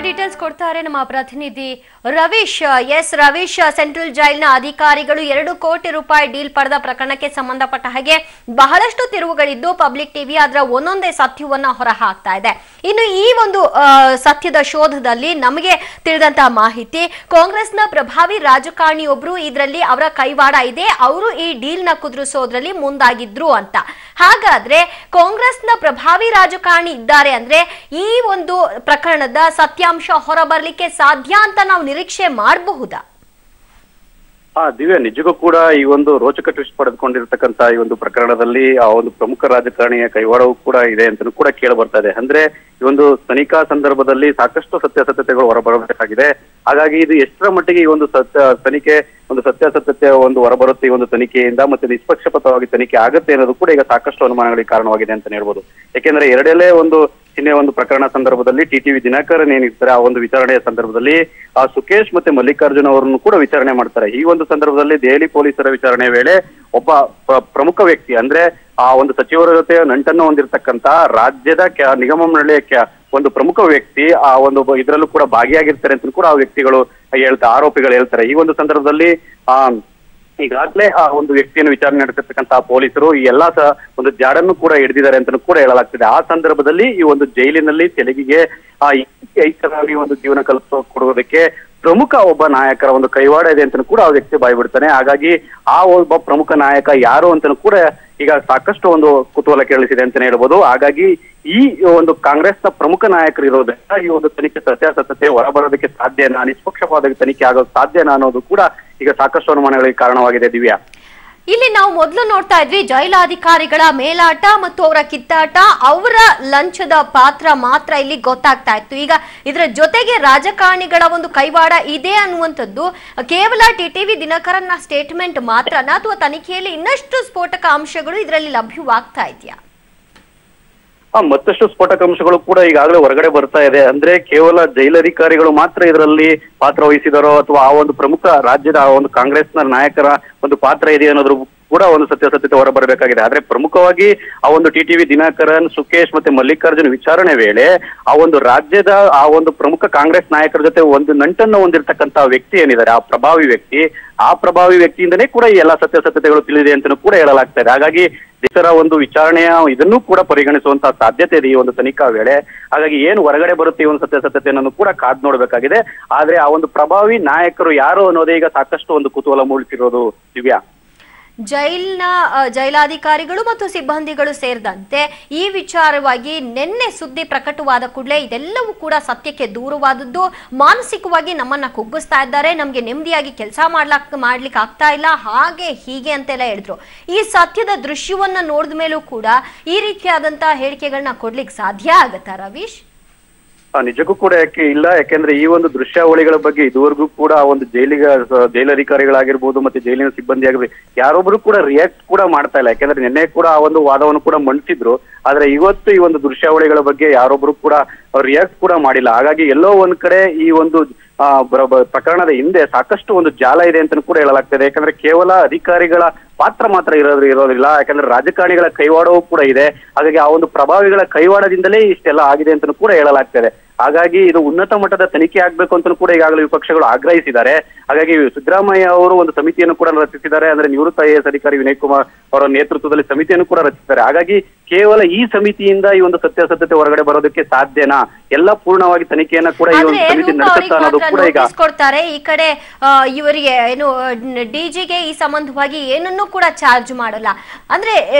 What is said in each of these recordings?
Details ಕೊಡ್ತಾರೆ ನಮ್ಮ ಪ್ರತಿನಿಧಿ ರವೀಶ್. ಎಸ್ ರವೀಶ್, ಸೆಂಟ್ರಲ್ ಜೈಲ್ನ ಅಧಿಕಾರಿಗಳು 2 ಕೋಟಿ ರೂಪಾಯಿ ಡೀಲ್ ಪಡೆದ ಪ್ರಕರಣಕ್ಕೆ ಸಂಬಂಧಪಟ್ಟ ಹಾಗೆ ಬಹಳಷ್ಟು ತಿರುವುಗಳಿದ್ದು ಪಬ್ಲಿಕ್ ಟಿವಿ ಅದರ ಒಂದೊಂದೇ ಸತ್ಯವನ್ನ ಹೊರ ಹಾಕ್ತಾ ಇದೆ. ಇನ್ನು ಈ ಒಂದು ಸತ್ಯದ ಶೋಧದಲ್ಲಿ ನಮಗೆ ತಿಳಿದಂತಹ ಮಾಹಿತಿ, ಕಾಂಗ್ರೆಸ್ನ ಪ್ರಭಾವಿ ರಾಜಕಾರಣಿಯೊಬ್ರು ಇದರಲ್ಲಿ ಅವರ ಕೈವಾಡ ಇದೆ, ಅವರು ಈ ಡೀಲ್ ನ ಕುದುರಿಸೋದ್ರಲ್ಲಿ ಮುಂದಾಗಿದ್ರು ಅಂತ. ಹಾಗಾದ್ರೆ ಕಾಂಗ್ರೆಸ್ನ ಪ್ರಭಾವಿ ರಾಜಕಾರಣಿ ಇದ್ದಾರೆ ಅಂದ್ರೆ ಈ ಒಂದು ಪ್ರಕರಣದ ಸತ್ಯಾಂಶ ಹೊರಬರಲಿಕ್ಕೆ ಸಾಧ್ಯ ಅಂತ ನಾವು ನಿರೀಕ್ಷೆ ಮಾಡಬಹುದಾ? ದಿವ್ಯಾ, ನಿಜಕ್ಕೂ ಕೂಡ ಈ ಒಂದು ರೋಚಕ ಟ್ವಿಸ್ಟ್ ಪಡೆದುಕೊಂಡಿರ್ತಕ್ಕಂತ ಈ ಒಂದು ಪ್ರಕರಣದಲ್ಲಿ ಆ ಒಂದು ಪ್ರಮುಖ ರಾಜಕಾರಣಿಯ ಕೈವಾಡವೂ ಕೂಡ ಇದೆ ಅಂತ ಕೂಡ ಕೇಳಿ ಬರ್ತಾ ಇದೆ. ಅಂದ್ರೆ ಈ ಒಂದು ತನಿಖಾ ಸಂದರ್ಭದಲ್ಲಿ ಸಾಕಷ್ಟು ಸತ್ಯಾಸತ್ಯತೆಗಳು ಹೊರಬರಬೇಕಾಗಿದೆ. ಹಾಗಾಗಿ ಇದು ಎಷ್ಟರ ಮಟ್ಟಿಗೆ ಈ ಒಂದು ತನಿಖೆ ಒಂದು ಸತ್ಯಾಸತ್ಯತೆ ಒಂದು ಹೊರಬರುತ್ತೆ ಈ ಒಂದು ತನಿಖೆಯಿಂದ, ಮತ್ತೆ ನಿಷ್ಪಕ್ಷಪಾತವಾಗಿ ತನಿಖೆ ಆಗುತ್ತೆ ಅನ್ನೋದು ಕೂಡ ಈಗ ಸಾಕಷ್ಟು ಅನುಮಾನಗಳಿಗೆ ಕಾರಣವಾಗಿದೆ ಅಂತ ಹೇಳ್ಬೋದು. ಯಾಕೆಂದ್ರೆ ಎರಡೇಳೆ ಒಂದು ಚಿಹ್ನೆ ಒಂದು ಪ್ರಕರಣ ಸಂದರ್ಭದಲ್ಲಿ ಟಿಟಿವಿ ದಿನಕರನ್ ಏನಿರ್ತಾರೆ ಆ ಒಂದು ವಿಚಾರಣೆಯ ಸಂದರ್ಭದಲ್ಲಿ ಆ ಸುಕೇಶ್ ಮತ್ತೆ ಮಲ್ಲಿಕಾರ್ಜುನ್ ಅವರನ್ನು ಕೂಡ ವಿಚಾರಣೆ ಮಾಡ್ತಾರೆ. ಈ ಒಂದು ಸಂದರ್ಭದಲ್ಲಿ ದೆಹಲಿ ಪೊಲೀಸರ ವಿಚಾರಣೆ ವೇಳೆ ಒಬ್ಬ ಪ್ರಮುಖ ವ್ಯಕ್ತಿ, ಅಂದ್ರೆ ಆ ಒಂದು ಸಚಿವರ ಜೊತೆ ನಂಟನ್ನು ಹೊಂದಿರತಕ್ಕಂತ ರಾಜ್ಯದ ನಿಗಮ ಮಂಡಳಿಯ ಒಂದು ಪ್ರಮುಖ ವ್ಯಕ್ತಿ ಆ ಒಂದು ಇದರಲ್ಲೂ ಕೂಡ ಭಾಗಿಯಾಗಿರ್ತಾರೆ ಅಂತ ಕೂಡ ಆ ವ್ಯಕ್ತಿಗಳು ಆರೋಪಿಗಳು ಹೇಳ್ತಾರೆ. ಈ ಒಂದು ಸಂದರ್ಭದಲ್ಲಿ ಈಗಾಗಲೇ ಆ ಒಂದು ವ್ಯಕ್ತಿಯನ್ನು ವಿಚಾರಣೆ ನಡೆಸಿರ್ತಕ್ಕಂತಹ ಪೊಲೀಸರು ಈ ಎಲ್ಲಾ ಒಂದು ಜಾಡನ್ನು ಕೂಡ ಹಿಡಿದಿದ್ದಾರೆ ಅಂತ ಕೂಡ ಹೇಳಲಾಗ್ತಿದೆ. ಆ ಸಂದರ್ಭದಲ್ಲಿ ಈ ಒಂದು ಜೈಲಿನಲ್ಲಿ ತೆಲುಗಿಗೆ ಐಕ್ಯವಾಗಿ ಒಂದು ಜೀವನ ಕೊಡುವುದಕ್ಕೆ ಪ್ರಮುಖ ಒಬ್ಬ ನಾಯಕರ ಒಂದು ಕೈವಾಡ ಇದೆ ಅಂತ ಕೂಡ ಆ ವ್ಯಕ್ತಿ ಬಾಯ್ಬಿಡ್ತಾನೆ. ಹಾಗಾಗಿ ಆ ಒಬ್ಬ ಪ್ರಮುಖ ನಾಯಕ ಯಾರು ಅಂತ ಕೂಡ ಈಗ ಸಾಕಷ್ಟು ಒಂದು ಕುತೂಹಲ ಕೇಳಿಸಿದೆ ಅಂತಾನೆ ಹೇಳ್ಬೋದು. ಹಾಗಾಗಿ ಈ ಒಂದು ಕಾಂಗ್ರೆಸ್ನ ಪ್ರಮುಖ ನಾಯಕರು ಇರೋದ್ರಿಂದ ಈ ಒಂದು ತನಿಖೆ ಸತ್ಯಾಸತ್ಯತೆ ಹೊರಬರೋದಕ್ಕೆ ಸಾಧ್ಯನಾ, ನಿಷ್ಪಕ್ಷಪಾತ ತನಿಖೆ ಆಗೋದು ಸಾಧ್ಯನಾ ಅನ್ನೋದು ಕೂಡ ಈಗ ಸಾಕಷ್ಟು ಅನುಮಾನಗಳಿಗೆ ಕಾರಣವಾಗಿದೆ. ದಿವ್ಯಾ, ಇಲ್ಲಿ ನಾವು ಮೊದಲು ನೋಡ್ತಾ ಇದ್ವಿ ಜೈಲಾಧಿಕಾರಿಗಳ ಮೇಲಾಟ ಮತ್ತು ಅವರ ಕಿತ್ತಾಟ, ಅವರ ಲಂಚದ ಪಾತ್ರ ಮಾತ್ರ ಇಲ್ಲಿ ಗೊತ್ತಾಗ್ತಾ ಇತ್ತು. ಈಗ ಇದರ ಜೊತೆಗೆ ರಾಜಕಾರಣಿಗಳ ಒಂದು ಕೈವಾಡ ಇದೆ ಅನ್ನುವಂಥದ್ದು ಕೇವಲ ಟಿಟಿವಿ ದಿನಕರನ್ನ ಸ್ಟೇಟ್ಮೆಂಟ್ ಮಾತ್ರನಾ, ಅಥವಾ ತನಿಖೆಯಲ್ಲಿ ಇನ್ನಷ್ಟು ಸ್ಫೋಟಕ ಅಂಶಗಳು ಇದರಲ್ಲಿ ಲಭ್ಯವಾಗ್ತಾ ಇದೆಯಾ? ಮತ್ತಷ್ಟು ಸ್ಫೋಟಕ ಅಂಶಗಳು ಕೂಡ ಈಗಾಗಲೇ ಹೊರಗಡೆ ಬರ್ತಾ ಇದೆ. ಅಂದ್ರೆ ಕೇವಲ ಜೈಲಧಿಕಾರಿಗಳು ಮಾತ್ರ ಇದರಲ್ಲಿ ಪಾತ್ರ ವಹಿಸಿದಾರೋ ಅಥವಾ ಆ ಒಂದು ಪ್ರಮುಖ ರಾಜ್ಯದ ಆ ಒಂದು ಕಾಂಗ್ರೆಸ್ನ ನಾಯಕರ ಒಂದು ಪಾತ್ರ ಇದೆ ಅನ್ನೋದ್ರ ಕೂಡ ಒಂದು ಸತ್ಯಾಸತ್ಯತೆ ಹೊರಬರಬೇಕಾಗಿದೆ. ಆದ್ರೆ ಪ್ರಮುಖವಾಗಿ ಆ ಒಂದು ಟಿಟಿವಿ ದಿನಕರನ್, ಸುಕೇಶ್ ಮತ್ತೆ ಮಲ್ಲಿಕಾರ್ಜುನ್ ವಿಚಾರಣೆ ವೇಳೆ ಆ ಒಂದು ರಾಜ್ಯದ ಆ ಒಂದು ಪ್ರಮುಖ ಕಾಂಗ್ರೆಸ್ ನಾಯಕರ ಜೊತೆ ಒಂದು ನಂಟನ್ನು ಹೊಂದಿರತಕ್ಕಂತ ವ್ಯಕ್ತಿ ಏನಿದ್ದಾರೆ ಆ ಪ್ರಭಾವಿ ವ್ಯಕ್ತಿಯಿಂದನೇ ಕೂಡ ಈ ಎಲ್ಲಾ ಸತ್ಯಾಸತ್ಯತೆಗಳು ತಿಳಿದಿದೆ ಅಂತ ಕೂಡ ಹೇಳಲಾಗ್ತಾ ಇದೆ. ಹಾಗಾಗಿ ದೇಶರ ಒಂದು ವಿಚಾರಣೆಯ ಇದನ್ನು ಕೂಡ ಪರಿಗಣಿಸುವಂತಹ ಸಾಧ್ಯತೆ ಇದೆ ಈ ಒಂದು ತನಿಖಾ ವೇಳೆ. ಹಾಗಾಗಿ ಏನು ಹೊರಗಡೆ ಬರುತ್ತೆ ಈ ಒಂದು ಸತ್ಯಾಸತ್ಯತೆಯನ್ನು ಕೂಡ ಕಾದ್ ನೋಡ್ಬೇಕಾಗಿದೆ. ಆದ್ರೆ ಆ ಒಂದು ಪ್ರಭಾವಿ ನಾಯಕರು ಯಾರು ಅನ್ನೋದೇ ಈಗ ಸಾಕಷ್ಟು ಒಂದು ಕುತೂಹಲ ಮೂಡಿಸಿರೋದು. ದಿವ್ಯಾ, ಜೈಲಾಧಿಕಾರಿಗಳು ಮತ್ತು ಸಿಬ್ಬಂದಿಗಳು ಸೇರಿದಂತೆ ಈ ವಿಚಾರವಾಗಿ ನಿನ್ನೆ ಸುದ್ದಿ ಪ್ರಕಟವಾದ ಕೂಡಲೇ ಇದೆಲ್ಲವೂ ಕೂಡ ಸತ್ಯಕ್ಕೆ ದೂರವಾದದ್ದು. ಮಾನಸಿಕವಾಗಿ ನಮ್ಮನ್ನ ಕುಗ್ಗಿಸ್ತಾ ಇದ್ದಾರೆ, ನಮ್ಗೆ ನೆಮ್ಮದಿಯಾಗಿ ಕೆಲಸ ಮಾಡ್ಲಿಕ್ಕೆ ಆಗ್ತಾ ಇಲ್ಲ, ಹಾಗೆ ಹೀಗೆ ಅಂತೆಲ್ಲ ಹೇಳಿದ್ರು. ಈ ಸತ್ಯದ ದೃಶ್ಯವನ್ನ ನೋಡಿದ ಮೇಲೂ ಕೂಡ ಈ ರೀತಿಯಾದಂತಹ ಹೇಳಿಕೆಗಳನ್ನ ಕೊಡ್ಲಿಕ್ಕೆ ಸಾಧ್ಯ ಆಗತ್ತಾ ರವೀಶ್? ನಿಜಕ್ಕೂ ಕೂಡ ಯಾಕೆಂದ್ರೆ ಈ ಒಂದು ದೃಶ್ಯಾವಳಿಗಳ ಬಗ್ಗೆ ಇದುವರೆಗೂ ಕೂಡ ಒಂದು ಜೈಲಧಿಕಾರಿಗಳಾಗಿರ್ಬೋದು ಮತ್ತೆ ಜೈಲಿನ ಸಿಬ್ಬಂದಿ ಆಗಿರ್ಬೋದು ಯಾರೊಬ್ರು ಕೂಡ ರಿಯಾಕ್ಟ್ ಕೂಡ ಮಾಡ್ತಾ ಇಲ್ಲ. ಯಾಕೆಂದ್ರೆ ನಿನ್ನೆ ಕೂಡ ಆ ಒಂದು ವಾದವನ್ನು ಕೂಡ ಮಂಡಿಸಿದ್ರು, ಆದ್ರೆ ಇವತ್ತು ಈ ಒಂದು ದೃಶ್ಯಾವಳಿಗಳ ಬಗ್ಗೆ ಯಾರೊಬ್ರು ಕೂಡ ರಿಯಾಕ್ಟ್ ಕೂಡ ಮಾಡಿಲ್ಲ. ಹಾಗಾಗಿ ಎಲ್ಲೋ ಒಂದ್ ಕಡೆ ಈ ಒಂದು ಪ್ರಕರಣದ ಹಿಂದೆ ಸಾಕಷ್ಟು ಒಂದು ಜಾಲ ಇದೆ ಅಂತ ಕೂಡ ಹೇಳಲಾಗ್ತದೆ. ಯಾಕಂದ್ರೆ ಕೇವಲ ಅಧಿಕಾರಿಗಳ ಪಾತ್ರ ಮಾತ್ರ ಇರೋದಿಲ್ಲ, ಯಾಕಂದ್ರೆ ರಾಜಕಾರಣಿಗಳ ಕೈವಾಡವೂ ಕೂಡ ಇದೆ. ಹಾಗಾಗಿ ಆ ಒಂದು ಪ್ರಭಾವಿಗಳ ಕೈವಾಡದಿಂದಲೇ ಇಷ್ಟೆಲ್ಲ ಆಗಿದೆ ಅಂತ ಕೂಡ ಹೇಳಲಾಗ್ತದೆ. ಹಾಗಾಗಿ ಇದು ಉನ್ನತ ಮಟ್ಟದ ತನಿಖೆ ಆಗ್ಬೇಕು ಅಂತ ಕೂಡ ಈಗಾಗಲೇ ವಿಪಕ್ಷಗಳು ಆಗ್ರಹಿಸಿದ್ದಾರೆ. ಹಾಗಾಗಿ ಸಿದ್ದರಾಮಯ್ಯ ಅವರು ಒಂದು ಸಮಿತಿಯನ್ನು ಕೂಡ ರಚಿಸಿದ್ದಾರೆ. ಅಂದ್ರೆ ನಿವೃತ್ತ ಐಎಎಸ್ ಅಧಿಕಾರಿ ವಿನಯ್ ಕುಮಾರ್ ಅವರ ನೇತೃತ್ವದಲ್ಲಿ ಸಮಿತಿಯನ್ನು ಕೂಡ ರಚಿಸಿದ್ದಾರೆ. ಹಾಗಾಗಿ ಕೇವಲ ಈ ಸಮಿತಿಯಿಂದ ಈ ಒಂದು ಸತ್ಯಾಸತ್ಯತೆ ಹೊರಗಡೆ ಬರೋದಕ್ಕೆ ಸಾಧ್ಯನಾ, ಎಲ್ಲ ಪೂರ್ಣವಾಗಿ ತನಿಖೆಯನ್ನ ಕೂಡ ಈ ಒಂದು ಸಮಿತಿ ನಡೆಸುತ್ತಾ ಅನ್ನೋದು ಕೂಡ ಈಗ ಕೊಡ್ತಾರೆ. ಈ ಕಡೆ ಇವರಿಗೆ ಏನು ಡಿಜಿಗೆ ಈ ಸಂಬಂಧವಾಗಿ ಏನನ್ನೂ ಕೂಡ ಚಾರ್ಜ್ ಮಾಡಲ್ಲ. ಅಂದ್ರೆ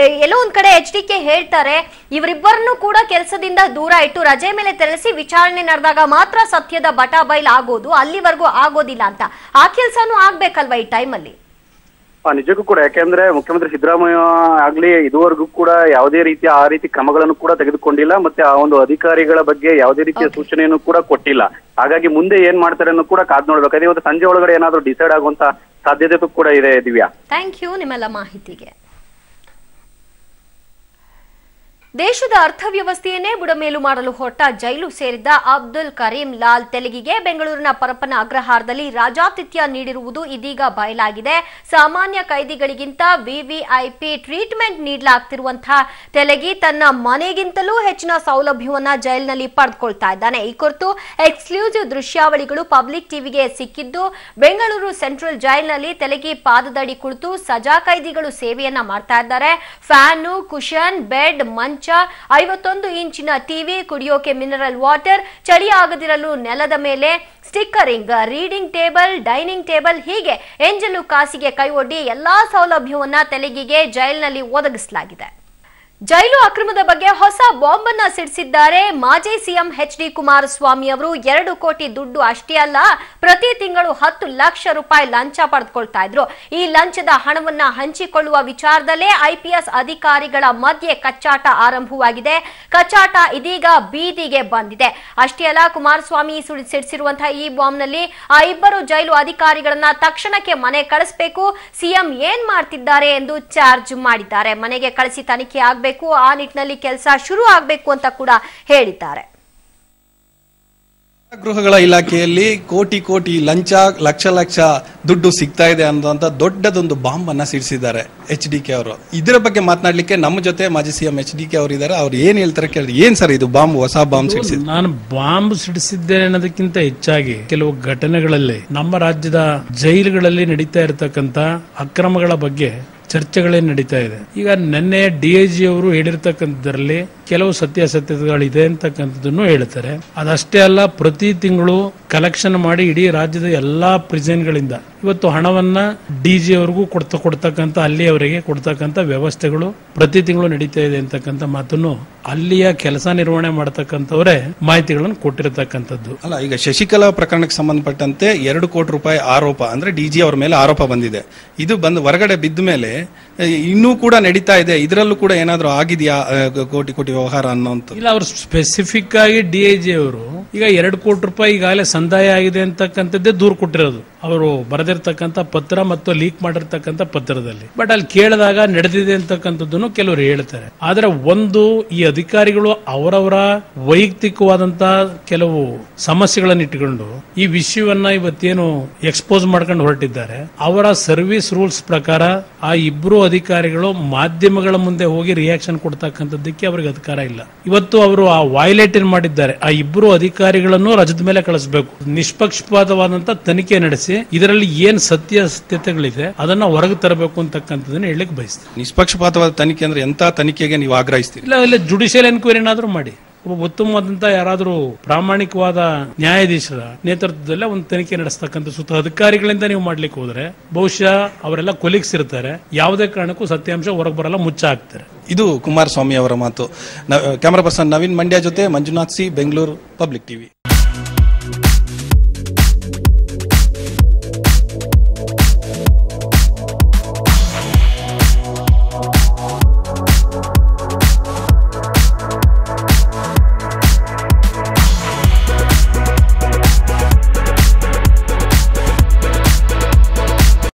ಎಲ್ಲೋ ಒಂದ್ ಕಡೆ HDK ಹೇಳ್ತಾರೆ ಇವರಿಬ್ಬರನ್ನು ಕೂಡ ಕೆಲಸದಿಂದ ದೂರ ಇಟ್ಟು ರಜೆ ಮೇಲೆ ತೆರಳಿಸಿ ವಿಚಾರಣೆ ನಡೆದಾಗ ಮಾತ್ರ ಸತ್ಯದ ಬಟಾ ಬೈಲ್ ಆಗೋದು, ಅಲ್ಲಿವರೆಗೂ ಆಗೋದಿಲ್ಲ ಅಂತ. ಆ ಕೆಲಸನೂ ಆಗ್ಬೇಕಲ್ವಾ ಈ ಟೈಮಲ್ಲಿ? ನಿಜಕ್ಕೂ ಕೂಡ, ಯಾಕೆಂದ್ರೆ ಮುಖ್ಯಮಂತ್ರಿ ಸಿದ್ದರಾಮಯ್ಯ ಆಗ್ಲಿ ಇದುವರೆಗೂ ಕೂಡ ಯಾವುದೇ ರೀತಿಯ ಆ ರೀತಿ ಕ್ರಮಗಳನ್ನು ಕೂಡ ತೆಗೆದುಕೊಂಡಿಲ್ಲ, ಮತ್ತೆ ಆ ಒಂದು ಅಧಿಕಾರಿಗಳ ಬಗ್ಗೆ ಯಾವುದೇ ರೀತಿಯ ಸೂಚನೆಯನ್ನು ಕೂಡ ಕೊಟ್ಟಿಲ್ಲ. ಹಾಗಾಗಿ ಮುಂದೆ ಏನ್ ಮಾಡ್ತಾರೆ ಅನ್ನೋ ಕೂಡ ಕಾದ್ ನೋಡ್ಬೇಕು. ಇವತ್ತು ಸಂಜೆ ಒಳಗಡೆ ಏನಾದ್ರು ಡಿಸೈಡ್ ಆಗುವಂತ ಸಾಧ್ಯತೆ ಕೂಡ ಇದೆ. ದಿವ್ಯಾ, ಥ್ಯಾಂಕ್ ಯು ನಿಮ್ಮೆಲ್ಲ ಮಾಹಿತಿಗೆ. ದೇಶದ ಅರ್ಥವ್ಯವಸ್ಥೆಯನ್ನೇ ಬುಡಮೇಲು ಮಾಡಲು ಹೊರಟ ಜೈಲು ಸೇರಿದ್ದ ಅಬ್ದುಲ್ ಕರೀಂ ಲಾಲ್ ತೆಲಗಿಗೆ ಬೆಂಗಳೂರಿನ ಪರಪ್ಪನ ಅಗ್ರಹಾರದಲ್ಲಿ ರಾಜಾತಿಥ್ಯ ನೀಡಿರುವುದು ಇದೀಗ ಬಯಲಾಗಿದೆ. ಸಾಮಾನ್ಯ ಕೈದಿಗಳಿಗಿಂತ ವಿವಿಐಪಿ ಟ್ರೀಟ್ಮೆಂಟ್ ನೀಡಲಾಗ್ತಿರುವಂತಹ ತೆಲಗಿ ತನ್ನ ಮನೆಗಿಂತಲೂ ಹೆಚ್ಚಿನ ಸೌಲಭ್ಯವನ್ನ ಜೈಲಿನಲ್ಲಿ ಪಡೆದುಕೊಳ್ತಾ ಇದ್ದಾನೆ. ಈ ಕುರಿತು ಎಕ್ಸ್ಕ್ಲೂಸಿವ್ ದೃಶ್ಯಾವಳಿಗಳು ಪಬ್ಲಿಕ್ ಟಿವಿಗೆ ಸಿಕ್ಕಿದ್ದು, ಬೆಂಗಳೂರು ಸೆಂಟ್ರಲ್ ಜೈಲಿನಲ್ಲಿ ತೆಲಗಿ ಪಾದದಡಿ ಕುಳಿತು ಸಜಾ ಕೈದಿಗಳು ಸೇವೆಯನ್ನ ಮಾಡ್ತಾ ಇದ್ದಾರೆ. ಫ್ಯಾನು, ಕುಶನ್, ಬೆಡ್, ಮಂಚ, 51 ಇಂಚಿನ ಟಿವಿ, ಕುಡಿಯೋಕೆ ಮಿನರಲ್ ವಾಟರ್, ಚಳಿ ಆಗದಿರಲು ನೆಲದ ಮೇಲೆ stickering, reading table, dining table, ಹೀಗೆ ಎಂಜಲು ಕಾಸಿಗೆ ಕೈ ಒಡ್ಡಿ ಎಲ್ಲಾ ಸೌಲಭ್ಯವನ್ನ ತೆಲಗಿಗೆ ಜೈಲಿನಲ್ಲಿ ಒದಗಿಸಲಾಗಿದೆ. ಜೈಲು ಅಕ್ರಮದ ಬಗ್ಗೆ ಹೊಸ ಬಾಂಬ್ ಅನ್ನ ಸಿಡಿಸಿದ್ದಾರೆ. ಮಾಜಿ ಸಿಎಂ ಎಚ್.ಡಿ. ಕುಮಾರಸ್ವಾಮಿ ಅವರು 2 ಕೋಟಿ ದುಡ್ಡು ಅಷ್ಟೇ ಅಲ್ಲ, ಪ್ರತಿ ತಿಂಗಳು 10 ಲಕ್ಷ ರೂಪಾಯಿ ಲಂಚ ಪಡೆದುಕೊಳ್ತಾ ಇದ್ರು. ಈ ಲಂಚದ ಹಣವನ್ನ ಹಂಚಿಕೊಳ್ಳುವ ವಿಚಾರದಲ್ಲೇ ಐಪಿಎಸ್ ಅಧಿಕಾರಿಗಳ ಮಧ್ಯೆ ಕಚ್ಚಾಟ ಆರಂಭವಾಗಿದೆ. ಕಚ್ಚಾಟ ಇದೀಗ ಬೀದಿಗೆ ಬಂದಿದೆ. ಅಷ್ಟೇ ಅಲ್ಲ, ಕುಮಾರಸ್ವಾಮಿ ಸಿಡಿಸಿರುವಂತಹ ಈ ಬಾಂಬ್ ನಲ್ಲಿ ಆ ಇಬ್ಬರು ಜೈಲು ಅಧಿಕಾರಿಗಳನ್ನ ತಕ್ಷಣಕ್ಕೆ ಮನೆ ಕಳಿಸಬೇಕು, ಸಿಎಂ ಏನ್ ಮಾಡ್ತಿದ್ದಾರೆ ಎಂದು ಚಾರ್ಜ್ ಮಾಡಿದ್ದಾರೆ. ಮನೆಗೆ ಕಳಿಸಿ ತನಿಖೆ ಆಗಬೇಕು, ಆ ನಿಟ್ಟಿನಲ್ಲಿ ಕೆಲಸ ಶುರು ಆಗಬೇಕು ಅಂತ ಕೂಡ ಹೇಳಿದ್ದಾರೆ. ಗೃಹಗಳ ಇಲಾಖೆಯಲ್ಲಿ ಕೋಟಿ ಕೋಟಿ ಲಂಚ, ಲಕ್ಷ ಲಕ್ಷ ದುಡ್ಡು ಸಿಗ್ತಾ ಇದೆ ಅನ್ನೋಂಥ ದೊಡ್ಡದೊಂದು ಬಾಂಬ್ ಅನ್ನ ಸಿಡಿಸಿದ್ದಾರೆ ಎಚ್.ಡಿ.ಕೆ ಅವರು. ಇದರ ಬಗ್ಗೆ ಮಾತನಾಡ್ಲಿಕ್ಕೆ ನಮ್ಮ ಜೊತೆ ಮಾಜಿ ಸಿಎಂ ಎಚ್.ಡಿ.ಕೆ ಅವರು ಇದ್ದಾರೆ. ಅವ್ರು ಏನ್ ಹೇಳ್ತಾರೆ ಕೇಳಿದ್ರೆ, ಏನ್ ಸರ್ ಇದು ಬಾಂಬ್, ಹೊಸ ಬಾಂಬ್ ಸಿಡಿಸಿದ್ರು? ನಾನು ಬಾಂಬ್ ಸಿಡಿಸಿದ್ದೇನೆ ಅನ್ನೋದಕ್ಕಿಂತ ಹೆಚ್ಚಾಗಿ ಕೆಲವು ಘಟನೆಗಳಲ್ಲಿ ನಮ್ಮ ರಾಜ್ಯದ ಜೈಲುಗಳಲ್ಲಿ ನಡೀತಾ ಇರತಕ್ಕಂತ ಅಕ್ರಮಗಳ ಬಗ್ಗೆ ಚರ್ಚೆಗಳೇ ನಡೀತಾ ಇದೆ. ಈಗ ನಿನ್ನೆ ಡಿಐಜಿ ಅವರು ಹೇಳಿರ್ತಕ್ಕಂಥದ್ರಲ್ಲಿ ಕೆಲವು ಸತ್ಯಾಸತ್ಯತೆಗಳಿದೆ ಅಂತಕ್ಕಂಥದ್ದನ್ನು ಹೇಳ್ತಾರೆ. ಅದಷ್ಟೇ ಅಲ್ಲ, ಪ್ರತಿ ತಿಂಗಳು ಕಲೆಕ್ಷನ್ ಮಾಡಿ ಇಡೀ ರಾಜ್ಯದ ಎಲ್ಲಾ ಪ್ರಿಸನ್ಗಳಿಂದ ಇವತ್ತು ಹಣವನ್ನ ಡಿಜಿ ಅವರಿಗೂ ಕೊಡ್ತಕ್ಕಂಥ, ಅಲ್ಲಿಯವರೆಗೆ ಕೊಡ್ತಕ್ಕಂಥ ವ್ಯವಸ್ಥೆಗಳು ಪ್ರತಿ ತಿಂಗಳು ನಡೀತಾ ಇದೆ ಅಂತಕ್ಕಂಥ ಮಾತನ್ನು ಅಲ್ಲಿಯ ಕೆಲಸ ನಿರ್ವಹಣೆ ಮಾಡತಕ್ಕಂಥವರೇ ಮಾಹಿತಿಗಳನ್ನು ಕೊಟ್ಟಿರತಕ್ಕಂಥದ್ದು. ಅಲ್ಲ, ಈಗ ಶಶಿಕಲಾ ಪ್ರಕರಣಕ್ಕೆ ಸಂಬಂಧಪಟ್ಟಂತೆ 2 ಕೋಟಿ ರೂಪಾಯಿ ಆರೋಪ, ಅಂದ್ರೆ ಡಿಜಿ ಅವರ ಮೇಲೆ ಆರೋಪ ಬಂದಿದೆ. ಇದು ಬಂದು ಹೊರಗಡೆ ಬಿದ್ದ ಮೇಲೆ ಇನ್ನೂ ಕೂಡ ನಡೀತಾ ಇದೆ. ಇದರಲ್ಲೂ ಕೂಡ ಏನಾದ್ರೂ ಆಗಿದೆಯಾ ಕೋಟಿ ಕೋಟಿ ವ್ಯವಹಾರ ಅನ್ನೋಂಥ? ಇಲ್ಲ, ಅವರು ಸ್ಪೆಸಿಫಿಕ್ ಆಗಿ ಡಿಐಜಿ ಅವರು ಈಗ 2 ಕೋಟಿ ರೂಪಾಯಿ ಈಗಾಗಲೇ ಸಂದಾಯ ಆಗಿದೆ ಅಂತಕ್ಕಂಥದ್ದೇ ದೂರು ಕೊಟ್ಟಿರೋದು. ಅವರು ಬರೆದಿರ್ತಕ್ಕಂಥ ಪತ್ರ ಮತ್ತು ಲೀಕ್ ಮಾಡಿರ್ತಕ್ಕಂಥ ಪತ್ರದಲ್ಲಿ. ಬಟ್ ಅಲ್ಲಿ ಕೇಳಿದಾಗ ನಡೆದಿದೆ ಅಂತಕ್ಕಂಥದ್ದನ್ನು ಕೆಲವರು ಹೇಳ್ತಾರೆ. ಆದ್ರೆ ಒಂದು, ಈ ಅಧಿಕಾರಿಗಳು ಅವರವರ ವೈಯಕ್ತಿಕವಾದಂತಹ ಕೆಲವು ಸಮಸ್ಯೆಗಳನ್ನು ಇಟ್ಟುಕೊಂಡು ಈ ವಿಷಯವನ್ನ ಇವತ್ತೇನು ಎಕ್ಸ್ಪೋಸ್ ಮಾಡ್ಕೊಂಡು ಹೊರಟಿದ್ದಾರೆ. ಅವರ ಸರ್ವಿಸ್ ರೂಲ್ಸ್ ಪ್ರಕಾರ ಆ ಇಬ್ರು ಅಧಿಕಾರಿಗಳು ಮಾಧ್ಯಮಗಳ ಮುಂದೆ ಹೋಗಿ ರಿಯಾಕ್ಷನ್ ಕೊಡ್ತಕ್ಕಂಥದ್ದಕ್ಕೆ ಅವರಿಗೆ ಅಧಿಕಾರ ಇಲ್ಲ. ಇವತ್ತು ಅವರು ಆ ವೈಲೇಟ್ ಏನ್ ಮಾಡಿದ್ದಾರೆ, ಆ ಇಬ್ರು ಅಧಿಕಾರಿಗಳನ್ನು ರಜದ ಮೇಲೆ ಕಳಿಸಬೇಕು, ನಿಷ್ಪಕ್ಷಪಾತವಾದಂತ ತನಿಖೆ ನಡೆಸಿ ಇದರಲ್ಲಿ ಏನ್ ಸತ್ಯಾಸತ್ಯತೆಗಳಿದೆ ಅದನ್ನ ಹೊರಗೆ ತರಬೇಕು ಅಂತಕ್ಕಂಥದನ್ನ ಹೇಳಲಿಕ್ಕೆ ಬಯಸ್ತಾರೆ. ನಿಷ್ಪಕ್ಷಪಾತವಾದ ತನಿಖೆ ಅಂದ್ರೆ ಎಂತ ತನಿಖೆಗೆ ನೀವು ಆಗ್ರಹಿಸ್ತೀರಿ? ಇಲ್ಲ, ಜುಡಿಷಿಯಲ್ ಎನ್ಕ್ವೈರಿ ಏನಾದ್ರೂ ಮಾಡಿ, ಒಬ್ಬ ಉತ್ತಮವಾದಂತ ಯಾರಾದ್ರೂ ಪ್ರಾಮಾಣಿಕವಾದ ನ್ಯಾಯಾಧೀಶರ ನೇತೃತ್ವದಲ್ಲೇ ಒಂದು ತನಿಖೆ ನಡೆಸ್ತಕ್ಕಂಥ ಸುತ್ತ ಅಧಿಕಾರಿಗಳಿಂದ ನೀವು ಮಾಡ್ಲಿಕ್ಕೆ ಹೋದ್ರೆ ಬಹುಶಃ ಅವರೆಲ್ಲ ಕೊಲೀಗ್ಸ್ ಇರ್ತಾರೆ, ಯಾವುದೇ ಕಾರಣಕ್ಕೂ ಸತ್ಯಾಂಶ ಹೊರಗೆ ಬರಲ್ಲ, ಮುಚ್ಚ ಹಾಕ್ತಾರೆ. ಇದು ಕುಮಾರಸ್ವಾಮಿ ಅವರ ಮಾತು. ಕ್ಯಾಮರಾ ಪರ್ಸನ್ ನವೀನ್ ಮಂಡ್ಯ ಜೊತೆ Manjunath C, Bengaluru, public TV.